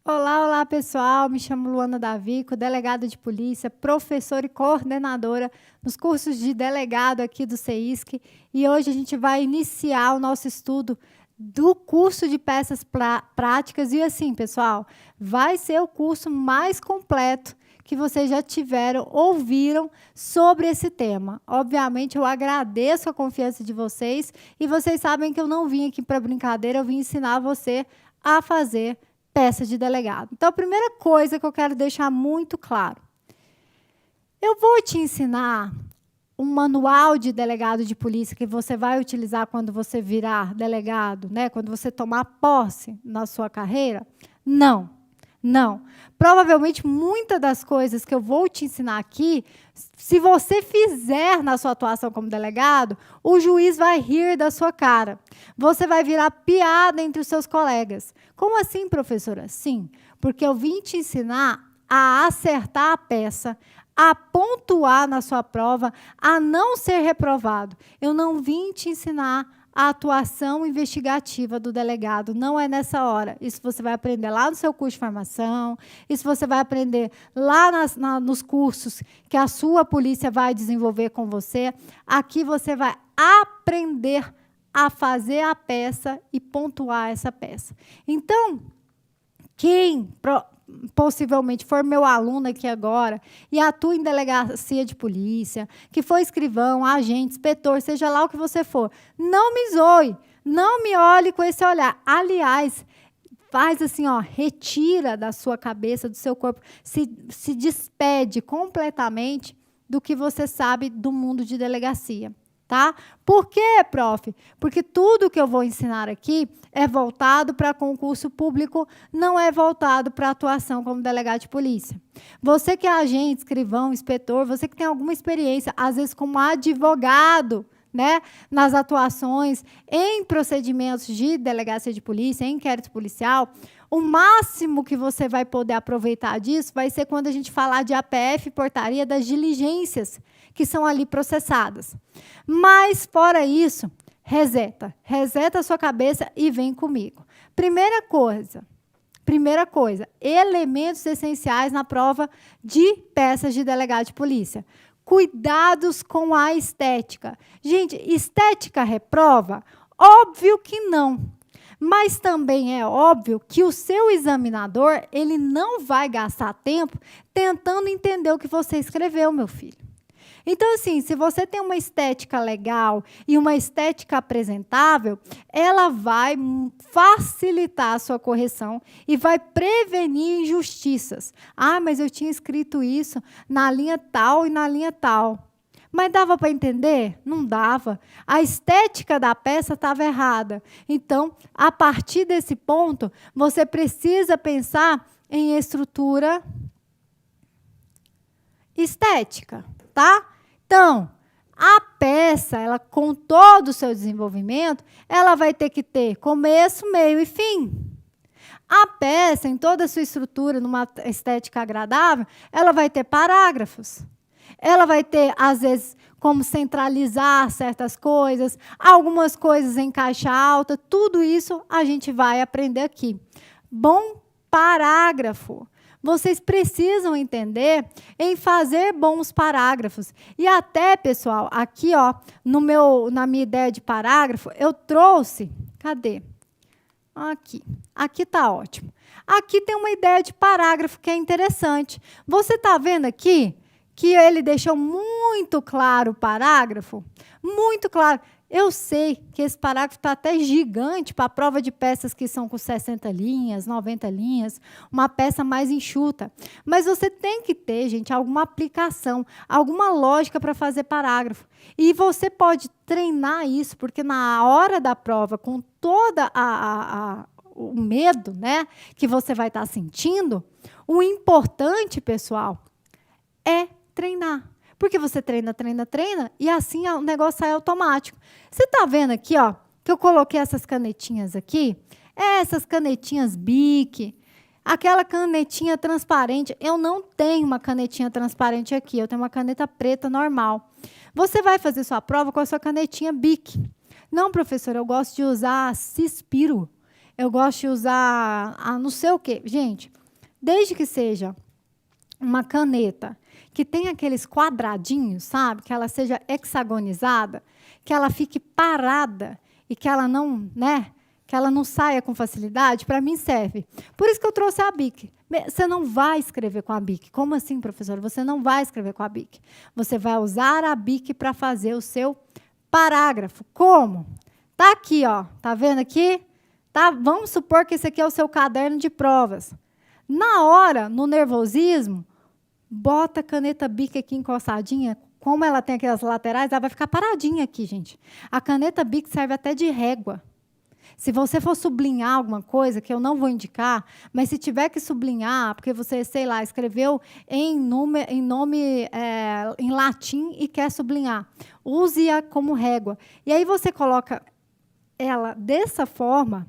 Olá, olá pessoal, me chamo Luana Davico, delegada de polícia, professora e coordenadora nos cursos de delegado aqui do CEISC, e hoje a gente vai iniciar o nosso estudo do curso de peças práticas. E assim, pessoal, vai ser o curso mais completo que vocês já tiveram, ouviram sobre esse tema. Obviamente, eu agradeço a confiança de vocês, e vocês sabem que eu não vim aqui para brincadeira, eu vim ensinar você a fazer peça de delegado. Então, a primeira coisa que eu quero deixar muito claro, eu vou te ensinar um manual de delegado de polícia que você vai utilizar quando você virar delegado, né? Quando você tomar posse na sua carreira? Não, não. Provavelmente, muitas das coisas que eu vou te ensinar aqui, se você fizer na sua atuação como delegado, o juiz vai rir da sua cara. Você vai virar piada entre os seus colegas. Como assim, professora? Sim, porque eu vim te ensinar a acertar a peça, a pontuar na sua prova, a não ser reprovado. Eu não vim te ensinar a atuação investigativa do delegado, não é nessa hora. Isso você vai aprender lá no seu curso de formação, isso você vai aprender lá nos cursos que a sua polícia vai desenvolver com você. Aqui você vai aprender a fazer a peça e pontuar essa peça. Então, quem possivelmente for meu aluno aqui agora e atua em delegacia de polícia, que for escrivão, agente, inspetor, seja lá o que você for, não me zoe, não me olhe com esse olhar. Aliás, faz assim, ó, retira da sua cabeça, do seu corpo, se despede completamente do que você sabe do mundo de delegacia. Tá? Por quê, prof? Porque tudo que eu vou ensinar aqui é voltado para concurso público, não é voltado para atuação como delegado de polícia. Você que é agente, escrivão, inspetor, você que tem alguma experiência, às vezes como advogado, né, nas atuações em procedimentos de delegacia de polícia, em inquérito policial, o máximo que você vai poder aproveitar disso vai ser quando a gente falar de APF, portaria das diligências que são ali processadas. Mas, fora isso, reseta a sua cabeça e vem comigo. Primeira coisa, elementos essenciais na prova de peças de delegado de polícia. Cuidados com a estética. Gente, estética reprova? Óbvio que não. Mas também é óbvio que o seu examinador, ele não vai gastar tempo tentando entender o que você escreveu, meu filho. Então, assim, se você tem uma estética legal e uma estética apresentável, ela vai facilitar a sua correção e vai prevenir injustiças. Ah, mas eu tinha escrito isso na linha tal e na linha tal. Mas dava para entender? Não dava. A estética da peça estava errada. Então, a partir desse ponto, você precisa pensar em estrutura estética, tá? Então, a peça, ela, com todo o seu desenvolvimento, ela vai ter que ter começo, meio e fim. A peça, em toda a sua estrutura, numa estética agradável, ela vai ter parágrafos. Ela vai ter, às vezes, como centralizar certas coisas, algumas coisas em caixa alta, tudo isso a gente vai aprender aqui. Bom parágrafo. Vocês precisam entender em fazer bons parágrafos. E até, pessoal, aqui, ó, na minha ideia de parágrafo, eu trouxe... Cadê? Aqui. Aqui está ótimo. Aqui tem uma ideia de parágrafo que é interessante. Você está vendo aqui que ele deixou muito claro o parágrafo? Muito claro. Eu sei que esse parágrafo está até gigante para a prova de peças que são com 60 linhas, 90 linhas, uma peça mais enxuta. Mas você tem que ter, gente, alguma aplicação, alguma lógica para fazer parágrafo. E você pode treinar isso, porque na hora da prova, com toda o medo, né, que você vai estar sentindo, o importante, pessoal, é treinar. Porque você treina, e assim o negócio sai automático. Você está vendo aqui, ó, que eu coloquei essas canetinhas aqui? Essas canetinhas Bic, aquela canetinha transparente. Eu não tenho uma canetinha transparente aqui, eu tenho uma caneta preta normal. Você vai fazer sua prova com a sua canetinha Bic. Não, professora, eu gosto de usar Cispiro. eu gosto de usar não sei o quê. Gente, desde que seja uma caneta que tem aqueles quadradinhos, sabe? Que ela seja hexagonizada, que ela fique parada e que ela não, né? Que ela não saia com facilidade, para mim serve. Por isso que eu trouxe a Bic. Você não vai escrever com a Bic. Como assim, professora? Você não vai escrever com a Bic. Você vai usar a Bic para fazer o seu parágrafo. Como? Tá aqui, ó. Tá vendo aqui? Tá? Vamos supor que esse aqui é o seu caderno de provas. Na hora, no nervosismo, bota a caneta Bic aqui encostadinha. Como ela tem aquelas laterais, ela vai ficar paradinha aqui, gente. A caneta Bic serve até de régua. Se você for sublinhar alguma coisa, que eu não vou indicar, mas se tiver que sublinhar, porque você, sei lá, escreveu em nome em latim e quer sublinhar, use-a como régua. E aí você coloca ela dessa forma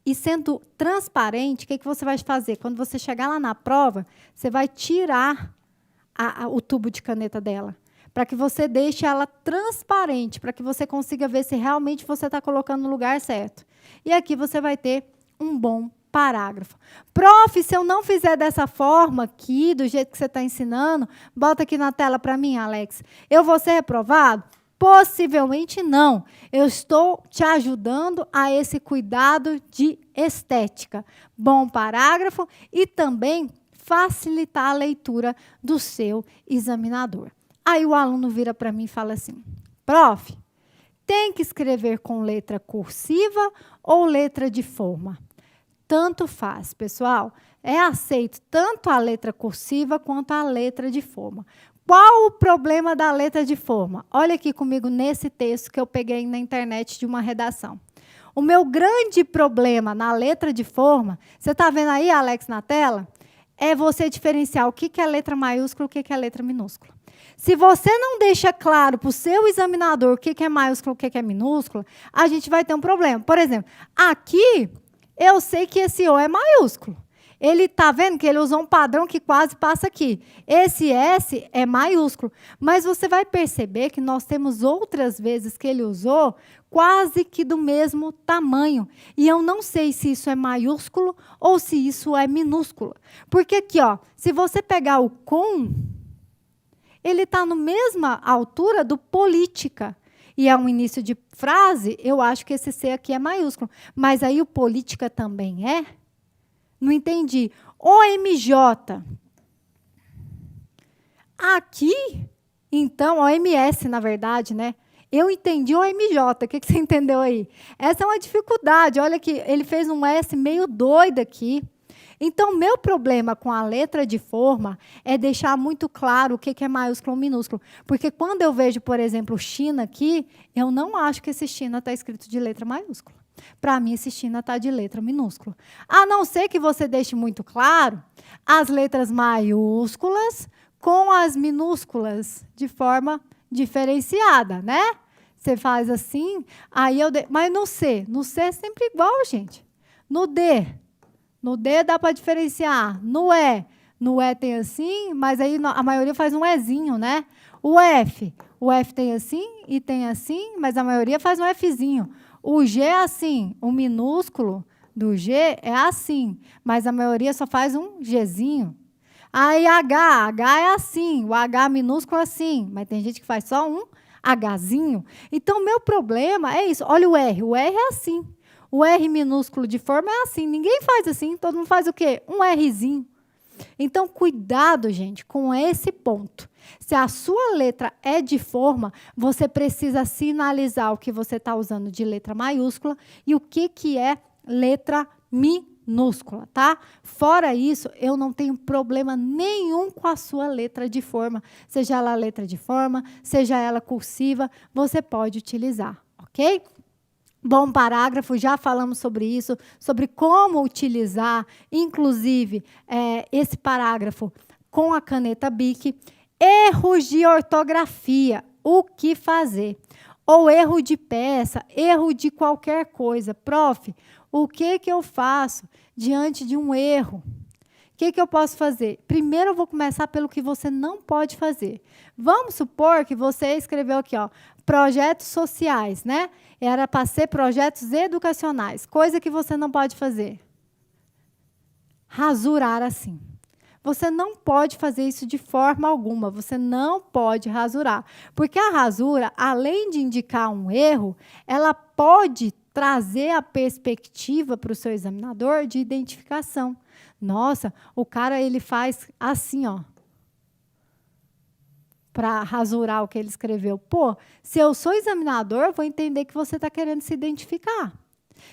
e sendo transparente, o que você vai fazer? Quando você chegar lá na prova, você vai tirar o tubo de caneta dela, para que você deixe ela transparente, para que você consiga ver se realmente você está colocando no lugar certo. E aqui você vai ter um bom parágrafo. Prof, se eu não fizer dessa forma aqui, do jeito que você está ensinando, bota aqui na tela para mim, Alex. Eu vou ser reprovado? Possivelmente não. Eu estou te ajudando a esse cuidado de estética. Bom parágrafo e também facilitar a leitura do seu examinador. Aí o aluno vira para mim e fala assim, prof, tem que escrever com letra cursiva ou letra de forma? Tanto faz, pessoal. É aceito tanto a letra cursiva quanto a letra de forma. Qual o problema da letra de forma? Olha aqui comigo nesse texto que eu peguei na internet de uma redação. O meu grande problema na letra de forma, você está vendo aí, Alex, na tela? É você diferenciar o que é letra maiúscula e o que é letra minúscula. Se você não deixa claro para o seu examinador o que é maiúsculo e o que é minúsculo, a gente vai ter um problema. Por exemplo, aqui eu sei que esse O é maiúsculo. Ele está vendo que ele usou um padrão que quase passa aqui. Esse S é maiúsculo. Mas você vai perceber que nós temos outras vezes que ele usou quase que do mesmo tamanho. E eu não sei se isso é maiúsculo ou se isso é minúsculo. Porque aqui, ó, se você pegar o com, ele está na mesma altura do política. E é um início de frase, eu acho que esse C aqui é maiúsculo. Mas aí o política também é? Não entendi. OMJ. Aqui, então, OMS, na verdade, né? Eu entendi OMJ. O que você entendeu aí? Essa é uma dificuldade. Olha que ele fez um S meio doido aqui. Então, meu problema com a letra de forma é deixar muito claro o que é maiúsculo ou minúsculo. Porque quando eu vejo, por exemplo, China aqui, eu não acho que esse China está escrito de letra maiúscula. Para mim, esse China está de letra minúscula. A não ser que você deixe muito claro as letras maiúsculas com as minúsculas de forma diferenciada, né? Você faz assim, aí mas no C é sempre igual, gente. No D dá para diferenciar. No E tem assim, mas aí a maioria faz um Ezinho, né? O F tem assim e tem assim, mas a maioria faz um Fzinho. O G é assim, o minúsculo do G é assim, mas a maioria só faz um Gzinho. Aí H é assim, o H minúsculo é assim, mas tem gente que faz só um Hzinho. Então, meu problema é isso. Olha o R é assim. O R minúsculo de forma é assim, ninguém faz assim, todo mundo faz o quê? Um Rzinho. Então, cuidado, gente, com esse ponto. Se a sua letra é de forma, você precisa sinalizar o que você está usando de letra maiúscula e o que é letra minúscula, tá? Fora isso, eu não tenho problema nenhum com a sua letra de forma. Seja ela letra de forma, seja ela cursiva, você pode utilizar, ok? Bom parágrafo, já falamos sobre isso, sobre como utilizar, inclusive, esse parágrafo com a caneta Bic. Erros de ortografia, o que fazer? Ou erro de peça, erro de qualquer coisa. Prof, o que eu faço diante de um erro? que eu posso fazer? Primeiro eu vou começar pelo que você não pode fazer. Vamos supor que você escreveu aqui, ó, projetos sociais, né? Era para ser projetos educacionais, coisa que você não pode fazer. Rasurar assim. Você não pode fazer isso de forma alguma, você não pode rasurar. Porque a rasura, além de indicar um erro, ela pode trazer a perspectiva para o seu examinador de identificação. Nossa, o cara ele faz assim, ó, para rasurar o que ele escreveu. Pô, se eu sou examinador, eu vou entender que você está querendo se identificar.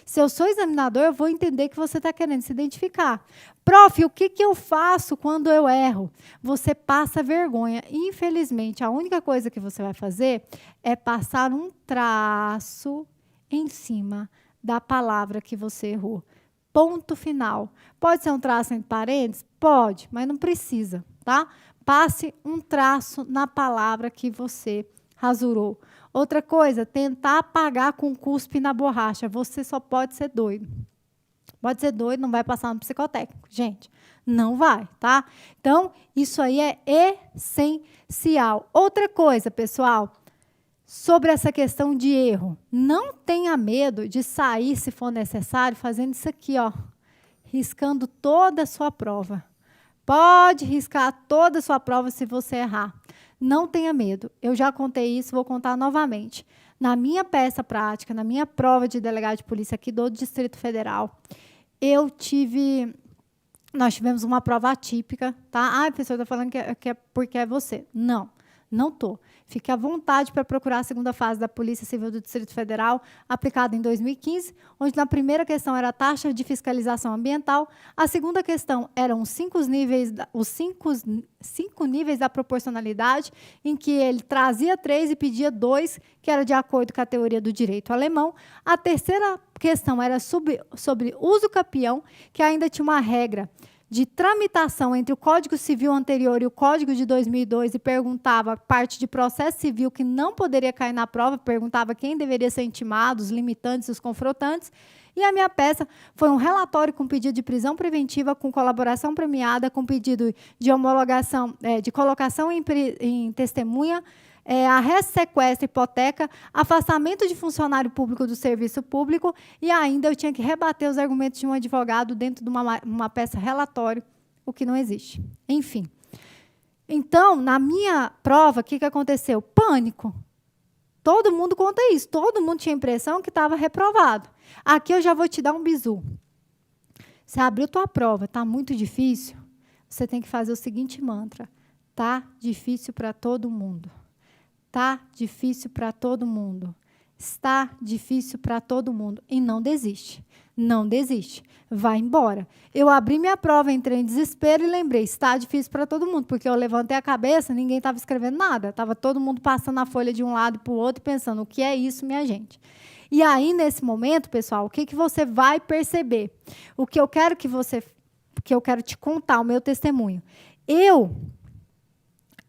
Se eu sou examinador, eu vou entender que você está querendo se identificar. Prof, o que eu faço quando eu erro? Você passa vergonha. Infelizmente, a única coisa que você vai fazer é passar um traço em cima da palavra que você errou. Ponto final. Pode ser um traço entre parênteses? Pode, mas não precisa, tá? Passe um traço na palavra que você rasurou. Outra coisa, tentar apagar com cuspe na borracha. Você só pode ser doido. Pode ser doido, não vai passar no psicotécnico. Gente, não vai, tá? Então, isso aí é essencial. Outra coisa, pessoal, sobre essa questão de erro. Não tenha medo de sair, se for necessário, fazendo isso aqui, ó. Riscando toda a sua prova. Pode riscar toda a sua prova se você errar. Não tenha medo. Eu já contei isso, vou contar novamente. Na minha peça prática, na minha prova de delegado de polícia aqui do Distrito Federal, nós tivemos uma prova atípica, tá? Ah, a pessoa está falando que é porque é você. Não, não estou. Fique à vontade para procurar a segunda fase da Polícia Civil do Distrito Federal, aplicada em 2015, onde na primeira questão era a taxa de fiscalização ambiental, a segunda questão eram os cinco níveis da proporcionalidade, em que ele trazia 3 e pedia 2, que era de acordo com a teoria do direito alemão. A terceira questão era sobre uso capião, que ainda tinha uma regra de tramitação entre o Código Civil anterior e o Código de 2002 e perguntava parte de processo civil que não poderia cair na prova, perguntava quem deveria ser intimado, os limitantes e os confrontantes. E a minha peça foi um relatório com pedido de prisão preventiva, com colaboração premiada, com pedido de homologação, de colocação em testemunha, arresto, sequestro, hipoteca, afastamento de funcionário público do serviço público, e ainda eu tinha que rebater os argumentos de um advogado dentro de uma peça relatório, o que não existe. Enfim. Então, na minha prova, o que aconteceu? Pânico. Todo mundo conta isso. Todo mundo tinha a impressão que estava reprovado. Aqui eu já vou te dar um bizu. Você abriu tua prova, está muito difícil, você tem que fazer o seguinte mantra. Está difícil para todo mundo. Está difícil para todo mundo. Está difícil para todo mundo. E não desiste. Não desiste. Vai embora. Eu abri minha prova, entrei em desespero e lembrei, está difícil para todo mundo, porque eu levantei a cabeça, ninguém estava escrevendo nada. Estava todo mundo passando a folha de um lado para o outro e pensando, o que é isso, minha gente? E aí, nesse momento, pessoal, o que você vai perceber? O que eu quero que eu quero te contar, o meu testemunho. Eu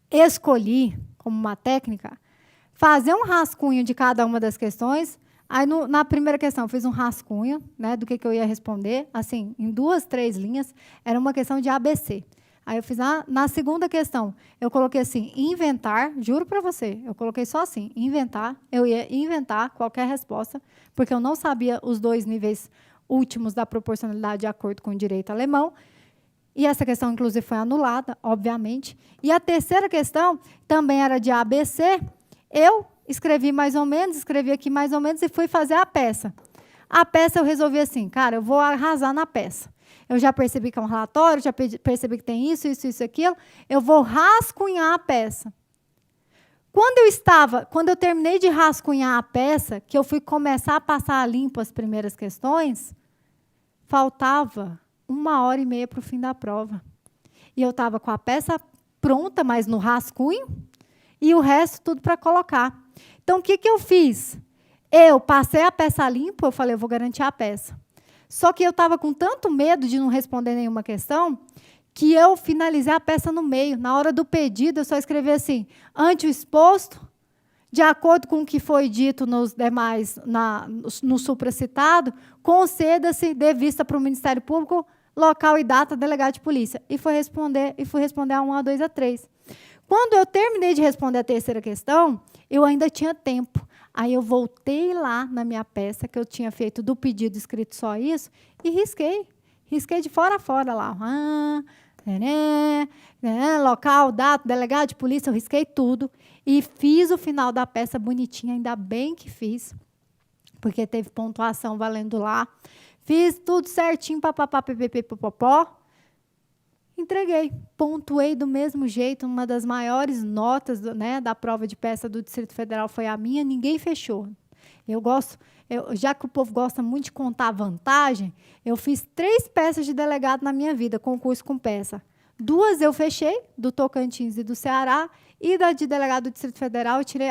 escolhi, como uma técnica, fazer um rascunho de cada uma das questões. Aí, na primeira questão, eu fiz um rascunho, né, do que eu ia responder, assim, em 2, 3 linhas. Era uma questão de ABC. Aí, eu fiz na segunda questão, eu coloquei assim, inventar, juro para você, eu coloquei só assim, inventar. Eu ia inventar qualquer resposta, porque eu não sabia os 2 níveis últimos da proporcionalidade de acordo com o direito alemão. E essa questão, inclusive, foi anulada, obviamente. E a terceira questão também era de ABC. Eu escrevi mais ou menos, escrevi aqui mais ou menos e fui fazer a peça. A peça eu resolvi assim, cara, eu vou arrasar na peça. Eu já percebi que é um relatório, já percebi que tem isso, aquilo. Eu vou rascunhar a peça. Quando eu terminei de rascunhar a peça, que eu fui começar a passar a limpo as primeiras questões, faltava 1h30 para o fim da prova. E eu estava com a peça pronta, mas no rascunho, e o resto tudo para colocar. Então, o que eu fiz? Eu passei a peça limpa, eu falei, eu vou garantir a peça. Só que eu estava com tanto medo de não responder nenhuma questão, que eu finalizei a peça no meio. Na hora do pedido, eu só escrevi assim, ante o exposto, de acordo com o que foi dito nos demais, no supracitado, conceda-se, dê vista para o Ministério Público, local e data, delegado de polícia. E fui responder a 1, a 2, a 3. Quando eu terminei de responder a terceira questão, eu ainda tinha tempo. Aí eu voltei lá na minha peça, que eu tinha feito do pedido escrito só isso, e risquei. Risquei de fora a fora lá. Local, data, delegado de polícia, eu risquei tudo. E fiz o final da peça bonitinha, ainda bem que fiz, porque teve pontuação valendo lá. Fiz tudo certinho, papapá, ppp, popopó. Entreguei, pontuei do mesmo jeito, uma das maiores notas da prova de peça do Distrito Federal foi a minha, ninguém fechou. Já que o povo gosta muito de contar vantagem, eu fiz 3 peças de delegado na minha vida, concurso com peça. 2 eu fechei, do Tocantins e do Ceará, e da de delegado do Distrito Federal eu tirei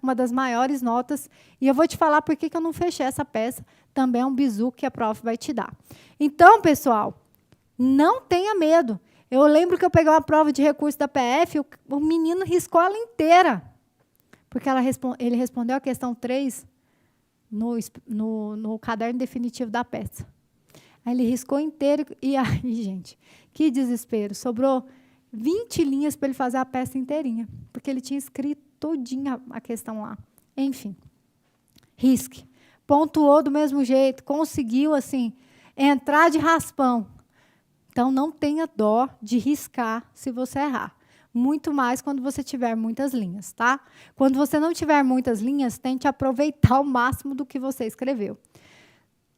uma das maiores notas, e eu vou te falar por que eu não fechei essa peça, também é um bizu que a prof vai te dar. Então, pessoal, não tenha medo. Eu lembro que eu peguei uma prova de recurso da PF, o menino riscou ela inteira, porque ele respondeu a questão 3 no caderno definitivo da peça. Aí ele riscou inteiro, e aí, gente, que desespero. Sobrou 20 linhas para ele fazer a peça inteirinha, porque ele tinha escrito todinha a questão lá. Enfim, risque. Pontuou do mesmo jeito, conseguiu, assim, entrar de raspão. Então, não tenha dó de riscar se você errar. Muito mais quando você tiver muitas linhas, tá? Quando você não tiver muitas linhas, tente aproveitar o máximo do que você escreveu.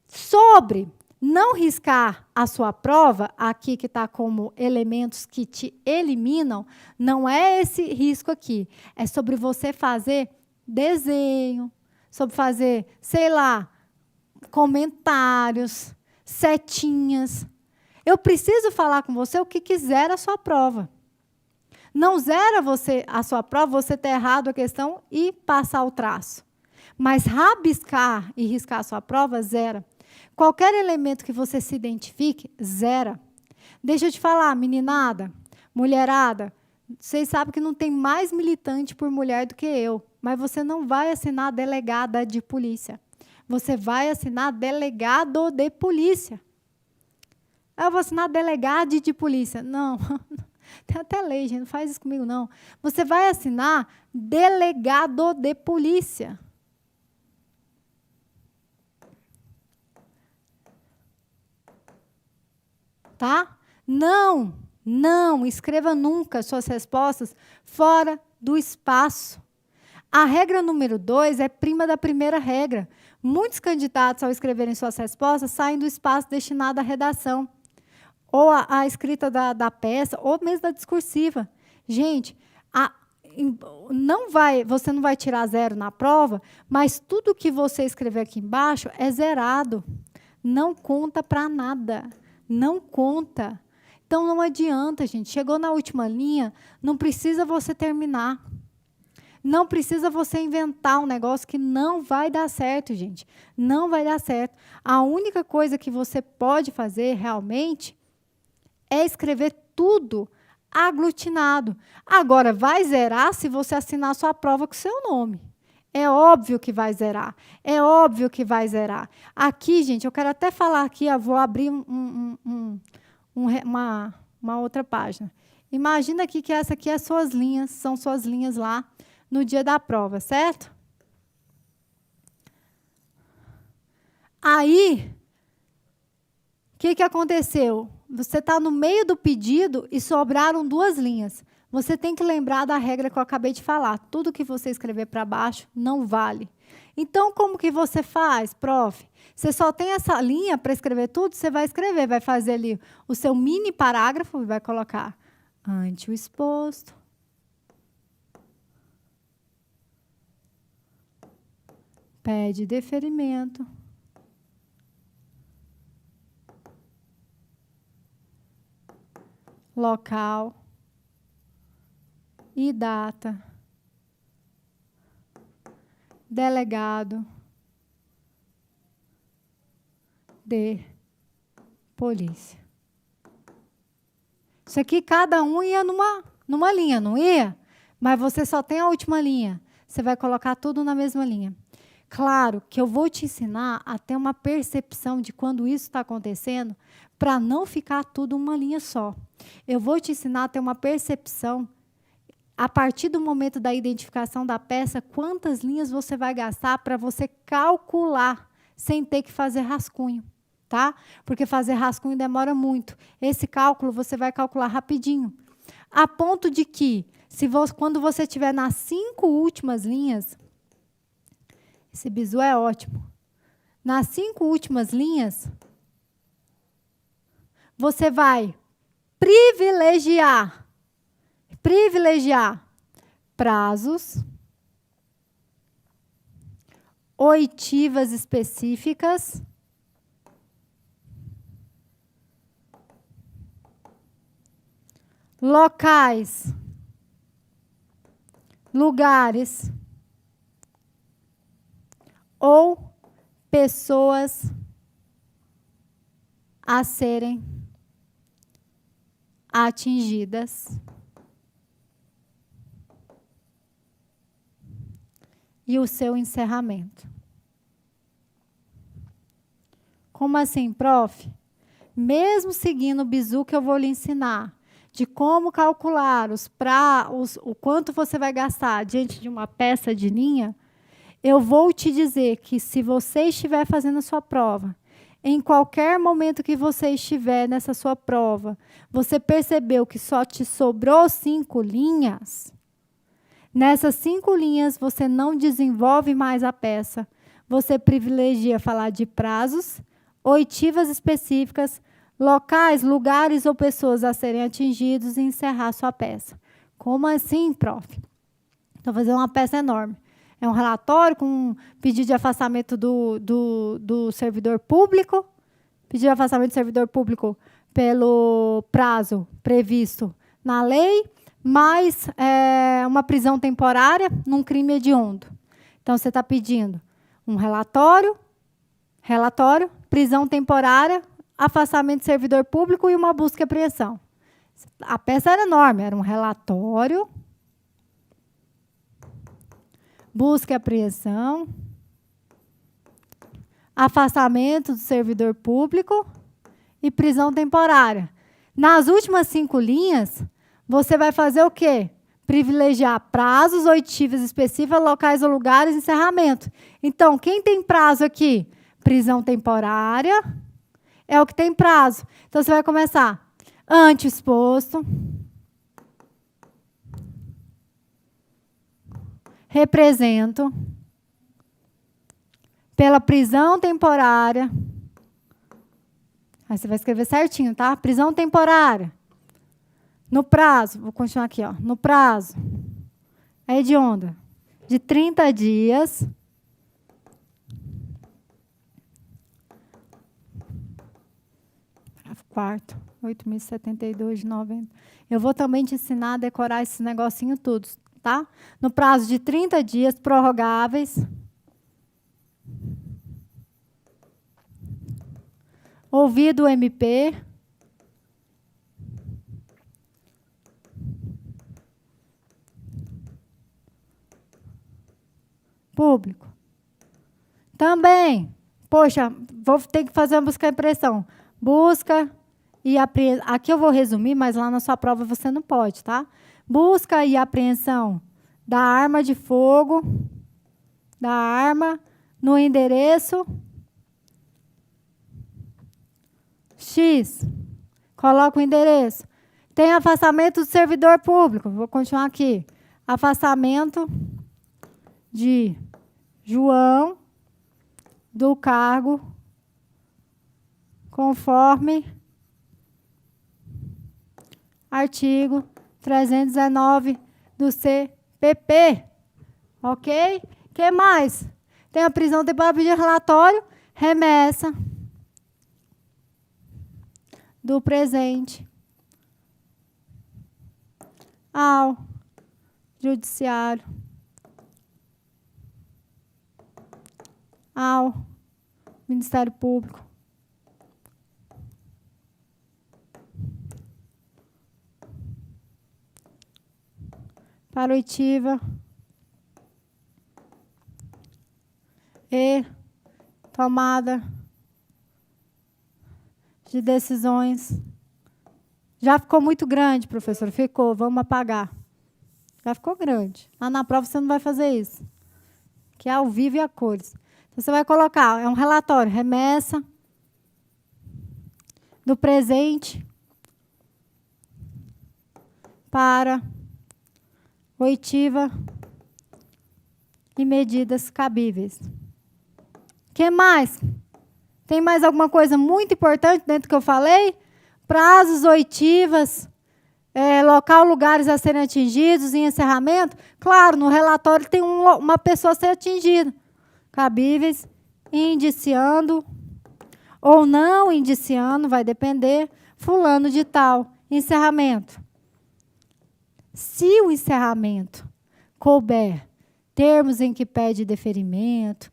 Sobre não riscar a sua prova, aqui que está como elementos que te eliminam, não é esse risco aqui. É sobre você fazer desenho, sobre fazer, sei lá, comentários, setinhas. Eu preciso falar com você o que quiser a sua prova. Não zera a sua prova, você ter errado a questão e passar o traço. Mas rabiscar e riscar a sua prova, zera. Qualquer elemento que você se identifique, zera. Deixa eu te falar, meninada, mulherada, vocês sabem que não tem mais militante por mulher do que eu, mas você não vai assinar delegada de polícia. Você vai assinar delegado de polícia. Eu vou assinar delegado de polícia. Não, tem até lei, gente, não faz isso comigo, não. Você vai assinar delegado de polícia. Tá? Não escreva nunca suas respostas fora do espaço. A regra número 2 é prima da primeira regra. Muitos candidatos, ao escreverem suas respostas, saem do espaço destinado à redação, ou a escrita da peça, ou mesmo da discursiva. Gente, você não vai tirar 0 na prova, mas tudo que você escrever aqui embaixo é zerado. Não conta para nada. Não conta. Então, não adianta, gente. Chegou na última linha, não precisa você terminar. Não precisa você inventar um negócio que não vai dar certo, gente. Não vai dar certo. A única coisa que você pode fazer, realmente, é escrever tudo aglutinado. Agora, vai zerar se você assinar sua prova com o seu nome. É óbvio que vai zerar. É óbvio que vai zerar. Aqui, gente, eu quero até falar aqui, eu vou abrir uma outra página. Imagina aqui que essa aqui é suas linhas, são suas linhas lá no dia da prova, certo? Aí, o que aconteceu? Você está no meio do pedido e sobraram 2 linhas. Você tem que lembrar da regra que eu acabei de falar. Tudo que você escrever para baixo não vale. Então, como que você faz, prof? Você só tem essa linha para escrever tudo? Você vai escrever, vai fazer ali o seu mini parágrafo e vai colocar ante o exposto. Pede deferimento. Local e data, delegado de polícia. Isso aqui, cada um ia numa linha, não ia? Mas você só tem a última linha. Você vai colocar tudo na mesma linha. Claro que eu vou te ensinar a ter uma percepção de quando isso está acontecendo, para não ficar tudo uma linha só. Eu vou te ensinar a ter uma percepção, a partir do momento da identificação da peça, quantas linhas você vai gastar para você calcular, sem ter que fazer rascunho, tá? Porque fazer rascunho demora muito. Esse cálculo você vai calcular rapidinho. A ponto de que, quando você estiver nas 5 últimas linhas, esse bizu é ótimo. Nas 5 últimas linhas, você vai privilegiar prazos, oitivas específicas, locais, lugares ou pessoas a serem atingidas. E o seu encerramento. Como assim, prof? Mesmo seguindo o bizu que eu vou lhe ensinar, de como calcular o quanto você vai gastar diante de uma peça de linha, eu vou te dizer que se você estiver fazendo a sua prova, em qualquer momento que você estiver nessa sua prova, você percebeu que só te sobrou 5 linhas, nessas 5 linhas você não desenvolve mais a peça, você privilegia falar de prazos, oitivas específicas, locais, lugares ou pessoas a serem atingidos e encerrar a sua peça. Como assim, prof? Estou fazendo uma peça enorme. É um relatório com pedido de afastamento do servidor público, pedido de afastamento do servidor público pelo prazo previsto na lei, mais uma prisão temporária num crime hediondo. Então, você está pedindo um relatório, prisão temporária, afastamento do servidor público e uma busca e apreensão. A peça era enorme, era um relatório, busca e apreensão, afastamento do servidor público e prisão temporária. Nas últimas 5 linhas, você vai fazer o quê? Privilegiar prazos, oitivas específicas, locais ou lugares, encerramento. Então, quem tem prazo aqui? Prisão temporária é o que tem prazo. Então, você vai começar ante exposto, represento, pela prisão temporária. Aí você vai escrever certinho, tá? Prisão temporária. No prazo, vou continuar aqui, ó. No prazo, é hedionda, de 30 dias. Quarto, 8.072,90. Eu vou também te ensinar a decorar esses negocinhos todos, tá? No prazo de 30 dias, prorrogáveis. Ouvido o MP. Público. Também, poxa, vou ter que fazer uma busca e apreensão. Busca e apreensão. Aqui eu vou resumir, mas lá na sua prova você não pode, tá? Busca e apreensão da arma de fogo, da arma, no endereço X. Coloca o endereço. Tem afastamento do servidor público. Vou continuar aqui. Afastamento de João do cargo conforme artigo 319 do CPP. Ok? O que mais? Tem a prisão temporária, pedir relatório, remessa do presente ao judiciário, ao Ministério Público, para oitiva e tomada de decisões. Já ficou muito grande, professor? Ficou, vamos apagar. Já ficou grande. Lá na prova você não vai fazer isso. Que é ao vivo e a cores. Então, você vai colocar, é um relatório, remessa do presente para oitiva e medidas cabíveis. O que mais? Tem mais alguma coisa muito importante dentro do que eu falei? Prazos, oitivas, local, lugares a serem atingidos em encerramento. Claro, no relatório tem uma pessoa a ser atingida. Cabíveis, indiciando ou não indiciando, vai depender, fulano de tal. Encerramento. Se o encerramento couber termos em que pede deferimento,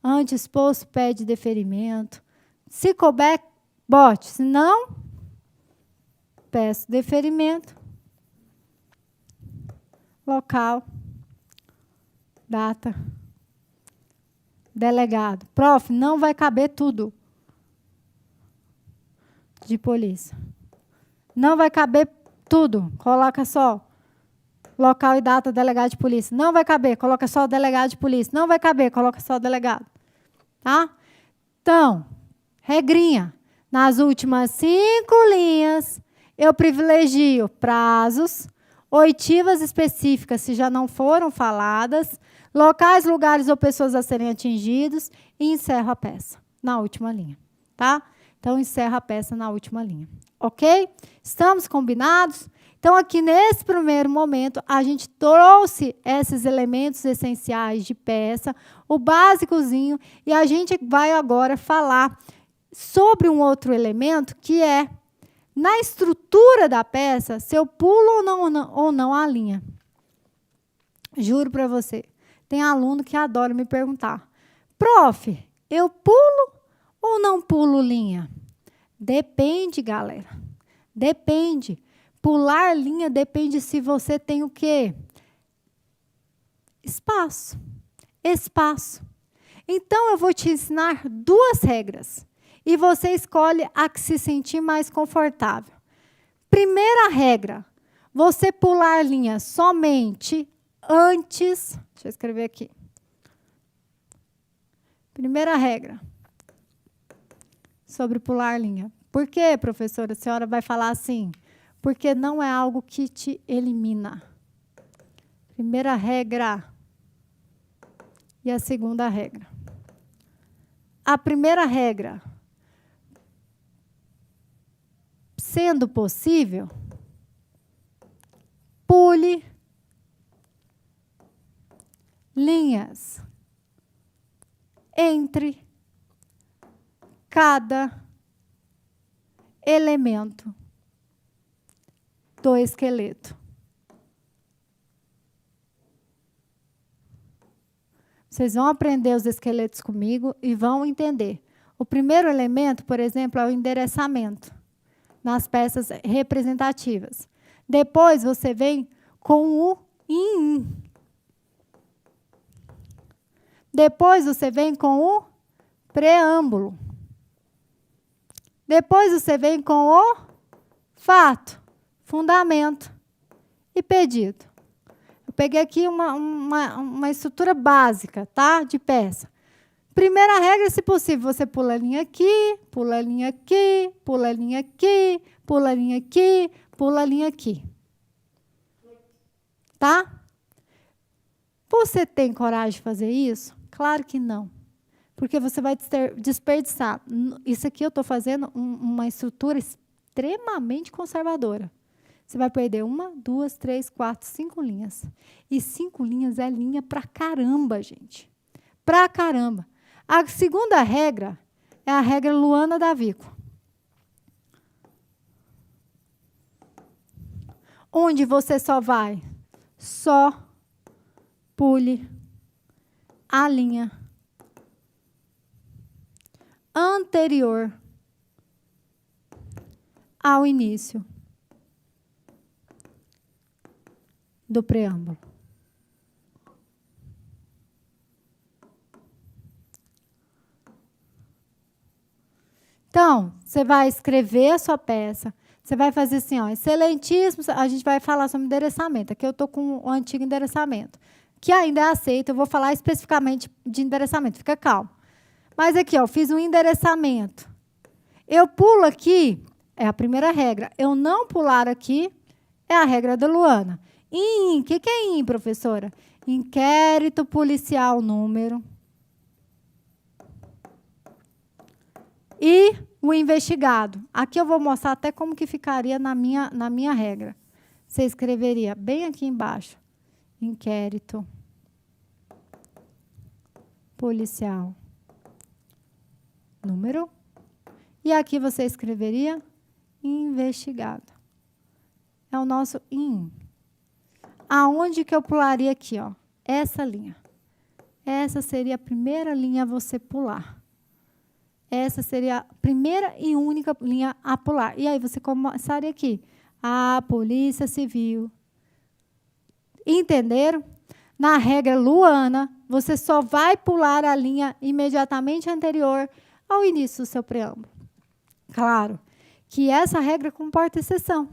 anteexposto pede deferimento, se couber, bote. Se não, peço deferimento, local, data, delegado. Prof, não vai caber tudo de polícia. Não vai caber tudo. Coloca só local e data, delegado de polícia. Não vai caber, coloca só o delegado de polícia. Não vai caber, coloca só o delegado. Tá? Então, regrinha. Nas últimas 5 linhas, eu privilegio prazos, oitivas específicas, se já não foram faladas, locais, lugares ou pessoas a serem atingidos, e encerro a peça na última linha. Tá? Então, encerro a peça na última linha. Ok? Estamos combinados? Então, aqui nesse primeiro momento, a gente trouxe esses elementos essenciais de peça, o básicozinho, e a gente vai agora falar sobre um outro elemento, que é, na estrutura da peça, se eu pulo ou não a linha. Juro para você, tem aluno que adora me perguntar, prof, eu pulo ou não pulo linha? Depende, galera. Depende. Pular linha depende se você tem o quê? Espaço. Espaço. Então, eu vou te ensinar 2 regras. E você escolhe a que se sentir mais confortável. Primeira regra. Você pular linha somente antes... Deixa eu escrever aqui. Primeira regra. Sobre pular linha. Por quê, professora? A senhora vai falar assim... Porque não é algo que te elimina. Primeira regra. E a segunda regra. A primeira regra. Sendo possível, pule linhas entre cada elemento do esqueleto. Vocês vão aprender os esqueletos comigo e vão entender. O primeiro elemento, por exemplo, é o endereçamento nas peças representativas. Depois você vem com o in. Depois você vem com o preâmbulo. Depois você vem com o fato, fundamento e pedido. Eu peguei aqui uma estrutura básica, tá? De peça. Primeira regra, se possível, você pula a linha aqui, pula a linha aqui, pula a linha aqui, pula a linha aqui, pula a linha aqui. Tá? Você tem coragem de fazer isso? Claro que não. Porque você vai desperdiçar. Isso aqui eu estou fazendo uma estrutura extremamente conservadora. Você vai perder 1, 2, 3, 4, 5 linhas. E 5 linhas é linha pra caramba, gente. Pra caramba. A segunda regra é a regra Luana Davico. Onde você só pule a linha anterior ao início do preâmbulo. Então, você vai escrever a sua peça, você vai fazer assim, ó, excelentíssimo, a gente vai falar sobre endereçamento. Aqui eu estou com o antigo endereçamento, que ainda é aceito, eu vou falar especificamente de endereçamento, fica calmo. Mas aqui, ó, eu fiz um endereçamento. Eu pulo aqui, é a primeira regra. Eu não pular aqui é a regra da Luana. O que é IN, professora? Inquérito policial número. E o investigado. Aqui eu vou mostrar até como que ficaria na minha regra. Você escreveria bem aqui embaixo. Inquérito policial número. E aqui você escreveria investigado. É o nosso IN. Aonde que eu pularia aqui, ó? Essa linha. Essa seria a primeira linha a você pular. Essa seria a primeira e única linha a pular. E aí você começaria aqui. A Polícia Civil. Entenderam? Na regra Luana, você só vai pular a linha imediatamente anterior ao início do seu preâmbulo. Claro que essa regra comporta exceção.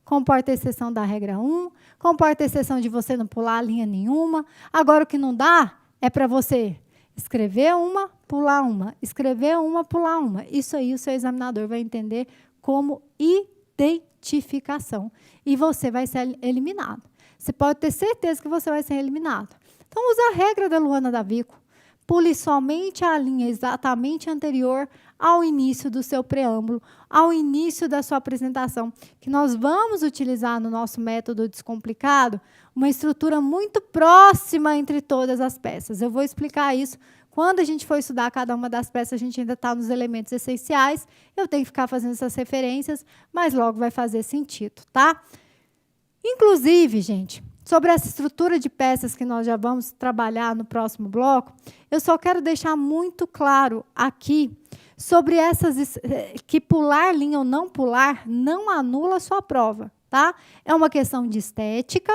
Comporta exceção da regra 1, comporta exceção de você não pular a linha nenhuma. Agora, o que não dá é para você escrever uma, pular uma. Escrever uma, pular uma. Isso aí o seu examinador vai entender como identificação. E você vai ser eliminado. Você pode ter certeza que você vai ser eliminado. Então, usa a regra da Luana Davico. Pule somente a linha exatamente anterior ao início do seu preâmbulo, ao início da sua apresentação, que nós vamos utilizar no nosso método descomplicado uma estrutura muito próxima entre todas as peças. Eu vou explicar isso. Quando a gente for estudar cada uma das peças, a gente ainda está nos elementos essenciais, eu tenho que ficar fazendo essas referências, mas logo vai fazer sentido, tá? Inclusive, gente, sobre essa estrutura de peças que nós já vamos trabalhar no próximo bloco, eu só quero deixar muito claro aqui sobre essas que pular linha ou não pular não anula a sua prova, tá? É uma questão de estética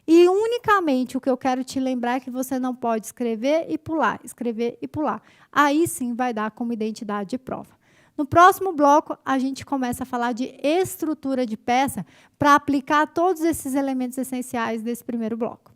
e unicamente o que eu quero te lembrar é que você não pode escrever e pular, escrever e pular. Aí sim vai dar como identidade de prova. No próximo bloco, a gente começa a falar de estrutura de peça para aplicar todos esses elementos essenciais desse primeiro bloco.